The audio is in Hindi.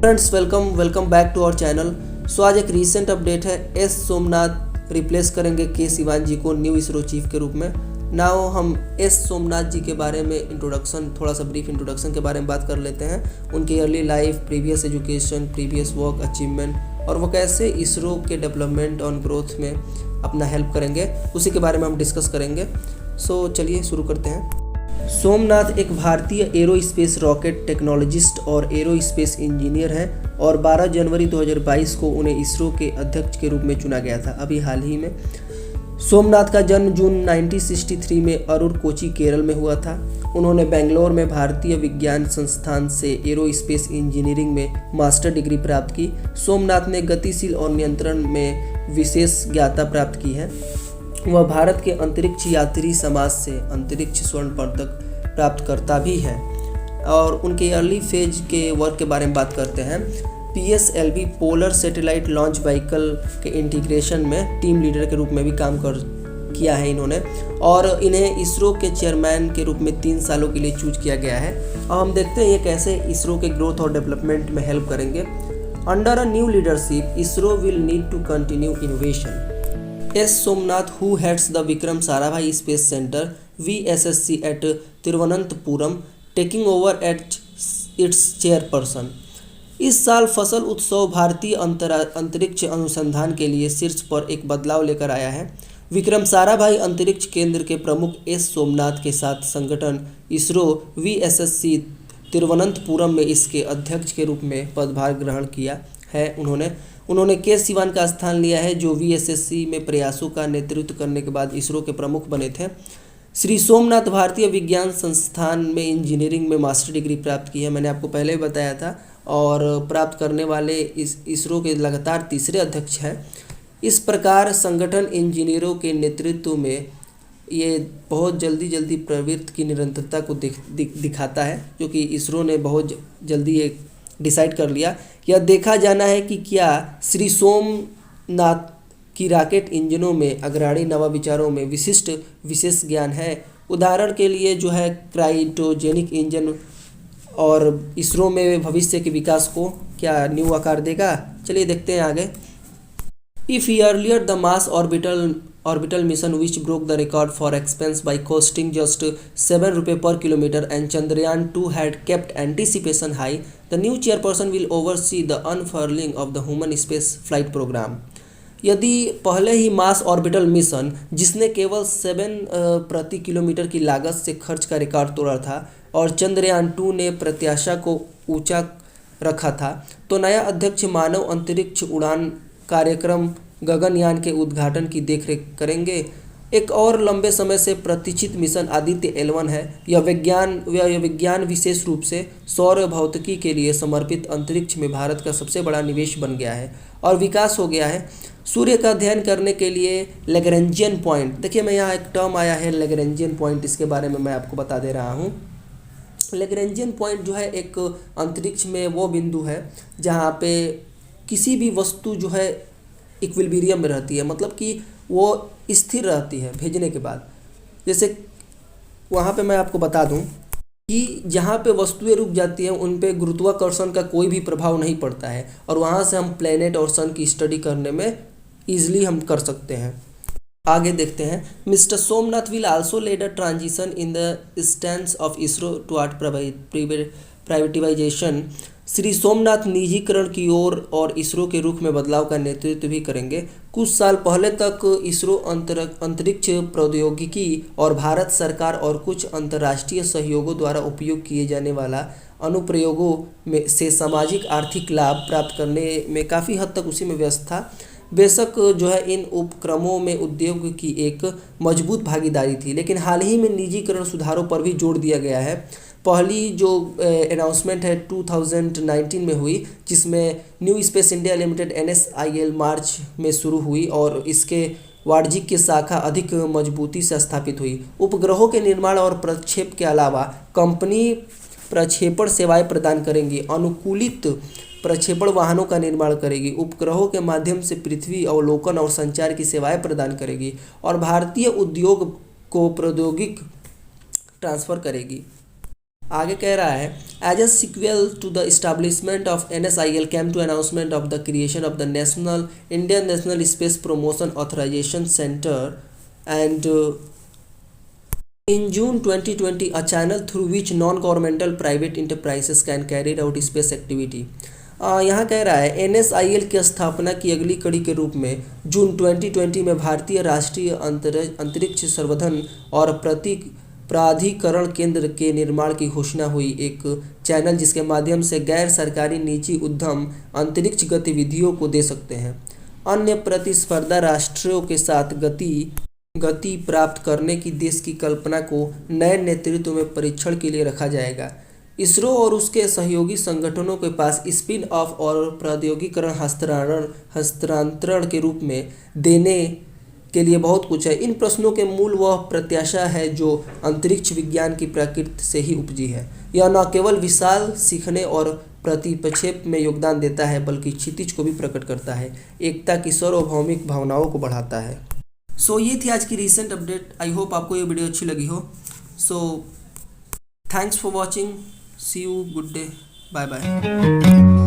Friends, welcome back to our channel. So आज एक रीसेंट अपडेट है। एस सोमनाथ रिप्लेस करेंगे के सिवान जी को न्यू इसरो चीफ के रूप में। नाउ हम एस सोमनाथ जी के बारे में थोड़ा सा ब्रीफ इंट्रोडक्शन के बारे में बात कर लेते हैं। उनकी early life, previous education, previous work achievement और वो कैसे इसरो के डेवलपमेंट और ग्रोथ में अपना हेल्प करेंगे, उसी के बारे में हम डिस्कस करेंगे। सो चलिए शुरू करते हैं। सोमनाथ एक भारतीय एरोस्पेस रॉकेट टेक्नोलॉजिस्ट और एरोस्पेस इंजीनियर हैं और 12 जनवरी 2022 को उन्हें इसरो के अध्यक्ष के रूप में चुना गया था, अभी हाल ही में। सोमनाथ का जन्म जून 1963 में अरूर, कोची, केरल में हुआ था। उन्होंने बेंगलोर में भारतीय विज्ञान संस्थान से एरोस्पेस इंजीनियरिंग में मास्टर डिग्री प्राप्त की। सोमनाथ ने गतिशील और नियंत्रण में विशेष ज्ञाता प्राप्त की है। वह भारत के अंतरिक्ष यात्री समाज से अंतरिक्ष स्वर्ण पदक प्राप्त करता भी है। और उनके अर्ली फेज के वर्क के बारे में बात करते हैं। PSLV polar satellite launch vehicle के इंटीग्रेशन में टीम लीडर के रूप में भी काम किया है इन्होंने, और इन्हें इसरो के चेयरमैन के रूप में 3 सालों के लिए चूज किया गया है। और हम देखते हैं ये कैसे इसरो के ग्रोथ और डेवलपमेंट में हेल्प करेंगे। Under a new leadership ISRO will need to continue innovation. S. Somnath, who heads the Vikram Sarabhai Space Center (VSSC) at Thiruvananthapuram, taking over at its chairperson। इस साल फसल उत्सव भारतीय अंतरिक्ष अनुसंधान के लिए शीर्ष पर एक बदलाव लेकर आया है। विक्रम साराभाई अंतरिक्ष केंद्र के प्रमुख S. सोमनाथ के साथ संगठन इसरो VSSC तिरुवनंतपुरम में इसके अध्यक्ष के रूप में पदभार ग्रहण किया है। उन्होंने के सिवान का स्थान लिया है, जो VSSC में प्रयासों का नेतृत्व करने के बाद इसरो के प्रमुख बने थे। श्री सोमनाथ भारतीय विज्ञान संस्थान में इंजीनियरिंग में मास्टर डिग्री प्राप्त की है, मैंने आपको पहले भी बताया था, और प्राप्त करने वाले इसरो के लगातार तीसरे अध्यक्ष हैं। इस प्रकार संगठन इंजीनियरों के नेतृत्व में ये बहुत जल्दी प्रवृत्ति की निरंतरता को दिखाता है, जो कि इसरो ने बहुत जल्दी ये डिसाइड कर लिया। यह देखा जाना है कि क्या श्री सोमनाथ की रॉकेट इंजनों में अग्रणी नवाविचारों में विशेष ज्ञान है। उदाहरण के लिए जो है क्रायोजेनिक इंजन, और इसरो में भविष्य के विकास को क्या न्यू आकार देगा। चलिए देखते हैं आगे। If earlier the Mars orbital mission which broke the record for expense by costing just 7 रुपये per kilometer and Chandrayaan 2 had kept anticipation high, the new chairperson will oversee the unfurling of the human space flight program। यदि पहले ही मार्स ऑर्बिटल मिशन, जिसने केवल 7 प्रति किलोमीटर की लागत से खर्च का रिकॉर्ड तोड़ा था, और चंद्रयान 2 ने प्रत्याशा को ऊंचा रखा था, तो नया अध्यक्ष मानव अंतरिक्ष उड़ान कार्यक्रम गगनयान के उद्घाटन की देखरेख करेंगे। एक और लंबे समय से प्रतीक्षित मिशन आदित्य L1 है। यह विज्ञान विशेष रूप से सौर भौतिकी के लिए समर्पित अंतरिक्ष में भारत का सबसे बड़ा निवेश बन गया है और विकास हो गया है। सूर्य का अध्ययन करने के लिए लैग्रेंजियन पॉइंट, देखिए मैं यहाँ एक टर्म आया है लैग्रेंजियन पॉइंट, इसके बारे में मैं आपको बता दे रहा हूँ। लैग्रेंजियन पॉइंट जो है एक अंतरिक्ष में वो बिंदु है जहाँ पे किसी भी वस्तु जो है इक्विलिब्रियम में रहती है, मतलब कि वो स्थिर रहती है भेजने के बाद। जैसे वहाँ पे मैं आपको बता दूं कि जहाँ पे वस्तुएं रुक जाती हैं उन पे गुरुत्वाकर्षण का कोई भी प्रभाव नहीं पड़ता है, और वहाँ से हम प्लैनेट और सन की स्टडी करने में ईजिली हम कर सकते हैं। आगे देखते हैं। Mister Somnath will also lead a transition in the stance of ISRO toward privatisation. Shri Somnath निजीकरण की ओर और इसरो के रुख में बदलाव का नेतृत्व भी करेंगे। कुछ साल पहले तक इसरो अंतरिक्ष प्रौद्योगिकी और भारत सरकार और कुछ अंतर्राष्ट्रीय सहयोगों द्वारा उपयोग किए जाने वाला अनुप्रयोगों में से सामाजिक आर्थिक लाभ प्राप्त करने में काफ़ी हद तक उसी में व्यस्त था। बेशक जो है इन उपक्रमों में उद्योग की एक मजबूत भागीदारी थी, लेकिन हाल ही में निजीकरण सुधारों पर भी जोर दिया गया है। पहली जो अनाउंसमेंट है 2019 में हुई, जिसमें new space India limited NSIL मार्च में शुरू हुई और इसके वाणिज्यिक की शाखा अधिक मजबूती से स्थापित हुई। उपग्रहों के निर्माण और प्रक्षेप के अलावा कंपनी प्रक्षेपण सेवाएं प्रदान करेंगी, अनुकूलित प्रक्षेपण वाहनों का निर्माण करेगी, उपग्रहों के माध्यम से पृथ्वी अवलोकन और संचार की सेवाएं प्रदान करेगी, और भारतीय उद्योग को प्रौद्योगिक ट्रांसफ़र करेगी। आगे कह रहा है as a sequel to the establishment of NSIL came to announcement of the creation of the Indian National Space Promotion Authorisation Centre and in June 2020 a channel through which non-governmental private enterprises can carry out space activity। यहाँ कह रहा है NSIL की स्थापना की अगली कड़ी के रूप में जून 2020 में भारतीय राष्ट्रीय अंतरिक्ष संवर्धन और प्राधिकरण केंद्र के निर्माण की घोषणा हुई। एक चैनल जिसके माध्यम से गैर सरकारी निजी उद्यम अंतरिक्ष गतिविधियों को दे सकते हैं। अन्य प्रतिस्पर्धा राष्ट्रों के साथ गति प्राप्त करने की देश की कल्पना को नए नेतृत्व में परीक्षण के लिए रखा जाएगा। इसरो और उसके सहयोगी संगठनों के पास स्पिन ऑफ और प्रौद्योगिकरण हस्तांतरण के रूप में देने के लिए बहुत कुछ है। इन प्रश्नों के मूल वह प्रत्याशा है जो अंतरिक्ष विज्ञान की प्रकृति से ही उपजी है। यह न केवल विशाल सीखने और प्रतिक्षेप में योगदान देता है बल्कि क्षितिज को भी प्रकट करता है, एकता की सार्वभौमिक भावनाओं को बढ़ाता है। सो ये थी आज की रीसेंट अपडेट। आई होप आपको ये वीडियो अच्छी लगी हो। So thanks for watching, see you, good day, bye bye.